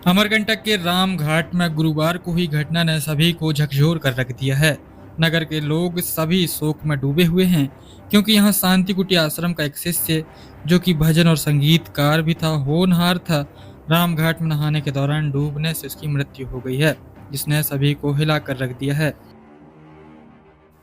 अमरकंटक के राम घाट में गुरुवार को हुई घटना ने सभी को झकझोर कर रख दिया है। नगर के लोग सभी शोक में डूबे हुए हैं, क्योंकि यहाँ शांति कुटी आश्रम का एक शिष्य, जो कि भजन और संगीतकार भी था, होनहार था, राम घाट में नहाने के दौरान डूबने से उसकी मृत्यु हो गई है, जिसने सभी को हिला कर रख दिया है।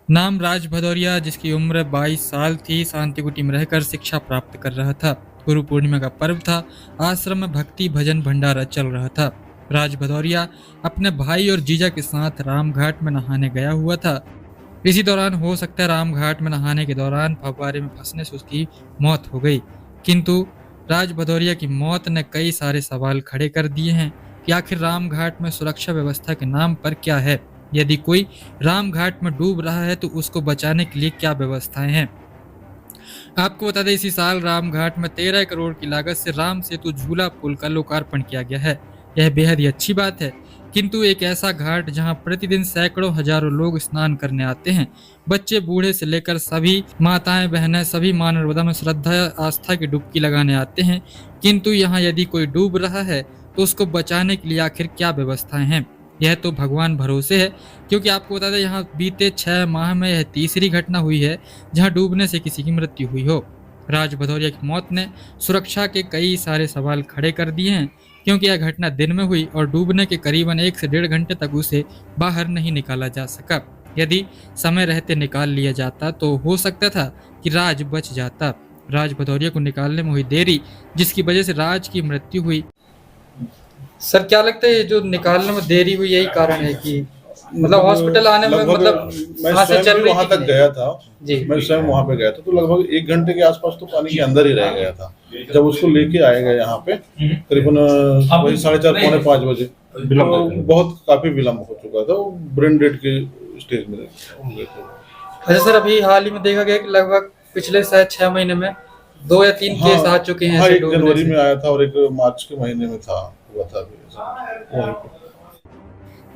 नाम राज भदौरिया, जिसकी उम्र 22 साल थी, शांति कुटी में रहकर शिक्षा प्राप्त कर रहा था। गुरु पूर्णिमा का पर्व था। आश्रम में भक्ति भजन भंडारा चल रहा था। राज भदौरिया अपने भाई और जीजा के साथ राम घाट में नहाने गया हुआ था। इसी दौरान हो सकता है राम घाट में नहाने के दौरान फव्वारे में फंसने से उसकी मौत हो गई। किंतु राज भदौरिया की मौत ने कई सारे सवाल खड़े कर दिए हैं कि आखिर राम घाट में सुरक्षा व्यवस्था के नाम पर क्या है। यदि कोई राम घाट में डूब रहा है तो उसको बचाने के लिए क्या व्यवस्थाएं हैं। आपको बता दें, इसी साल राम घाट में 13 करोड़ की लागत से राम सेतु झूला पुल का लोकार्पण किया गया है। यह बेहद ही अच्छी बात है, किंतु एक ऐसा घाट जहां प्रतिदिन सैकड़ों हजारों लोग स्नान करने आते हैं, बच्चे बूढ़े से लेकर सभी माताएं बहनें सभी मां नर्मदा में श्रद्धा आस्था की डुबकी लगाने आते हैं, किंतु यहाँ यदि कोई डूब रहा है तो उसको बचाने के लिए आखिर क्या व्यवस्थाएं हैं। यह तो भगवान भरोसे है, क्योंकि आपको बता दें, यहाँ बीते 6 माह में यह तीसरी घटना हुई है जहां डूबने से किसी की मृत्यु हुई हो। राज भदौरिया की मौत ने सुरक्षा के कई सारे सवाल खड़े कर दिए हैं, क्योंकि यह घटना दिन में हुई और डूबने के करीबन 1 से 1.5 घंटे तक उसे बाहर नहीं निकाला जा सका। यदि समय रहते निकाल लिया जाता तो हो सकता था कि राज बच जाता। राज भदौरिया को निकालने में हुई देरी, जिसकी वजह से राज की मृत्यु हुई। सर, क्या लगता है ये जो निकालने में देरी हुई यही कारण है कि मतलब हॉस्पिटल आने में मतलब मैं सांसें स्वयं चल भी रही वहां थी तक कि गया था। नहीं? जी। मैं स्वयं वहां पे गया था तो लगभग 1 घंटे के आसपास तो पानी के अंदर ही रह गया था। जब उसको लेके आए गए यहाँ पे करीबन वही 4:30 पौने 5 बजे, तो बहुत काफी विलम्ब हो चुका था। वो ब्रेन डेड के स्टेज में हो गए थे। अच्छा सर, अभी हाल ही में देखा गया कि लगभग पिछले शायद 6 महीने में 2 या 3 केस आ चुके हैं हाँ, ऐसे एक डूबने जनवरी से। में आया था और एक मार्च के महीने में था, हुआ था अभी ऐसा वहीं पे।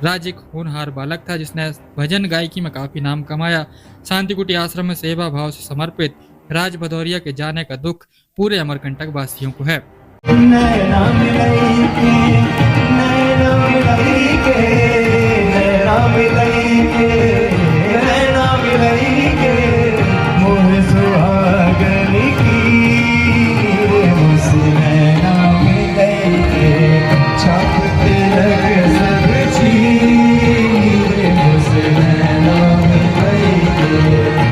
राज एक होनहार बालक था, जिसने भजन गायकी में काफी नाम कमाया। शांति कुटी आश्रम में सेवा भाव से समर्पित राज भदौरिया के जाने का दुख पूरे अमरकंटक वासियों को है। नैना मिलई के, नैना मिलई के, नैना मिलई के, नैना मिलई के, मोर सुहागन की, मुझसे नैना मिलई के, छाप तिलक सब चीर, मुझसे नैना मिलई के।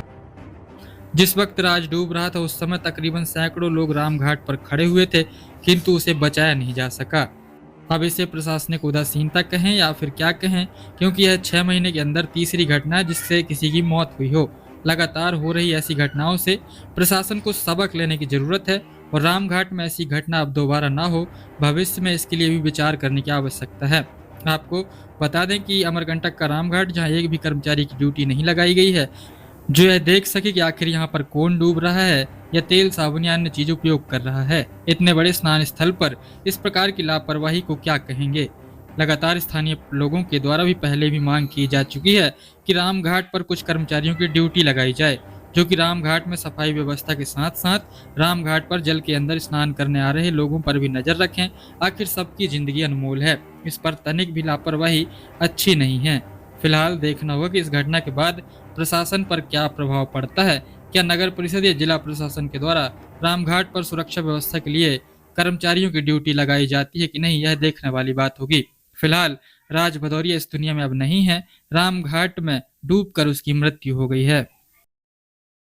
जिस वक्त राज डूब रहा था उस समय तकरीबन सैकड़ों लोग राम घाट पर खड़े हुए थे, किंतु उसे बचाया नहीं जा सका। अब इसे प्रशासनिक उदासीनता कहें या फिर क्या कहें, क्योंकि यह 6 महीने के अंदर तीसरी घटना है जिससे किसी की मौत हुई हो। लगातार हो रही ऐसी घटनाओं से प्रशासन को सबक लेने की जरूरत है और राम घाट में ऐसी घटना अब दोबारा ना हो, भविष्य में इसके लिए भी विचार करने की आवश्यकता है। आपको बता दें कि अमरकंटक का राम घाट, जहाँ एक भी कर्मचारी की ड्यूटी नहीं लगाई गई है जो यह देख सके कि आखिर यहाँ पर कौन डूब रहा है या तेल साबुन या अन्य चीज उपयोग कर रहा है। इतने बड़े स्नान स्थल पर इस प्रकार की लापरवाही को क्या कहेंगे। लगातार स्थानीय लोगों के द्वारा भी पहले भी मांग की जा चुकी है कि राम घाट पर कुछ कर्मचारियों की ड्यूटी लगाई जाए, जो कि राम घाट में सफाई व्यवस्था के साथ साथ राम घाट पर जल के अंदर स्नान करने आ रहे लोगों पर भी नजर रखें। आखिर सबकी जिंदगी अनमोल है, इस पर तनिक भी लापरवाही अच्छी नहीं है। फिलहाल देखना होगा कि इस घटना के बाद प्रशासन पर क्या प्रभाव पड़ता है। क्या नगर परिषद या जिला प्रशासन के द्वारा रामघाट पर सुरक्षा व्यवस्था के लिए कर्मचारियों की ड्यूटी लगाई जाती है कि नहीं, यह देखने वाली बात होगी। फिलहाल राज भदौरिया इस दुनिया में अब नहीं है। रामघाट में डूबकर उसकी मृत्यु हो गई है।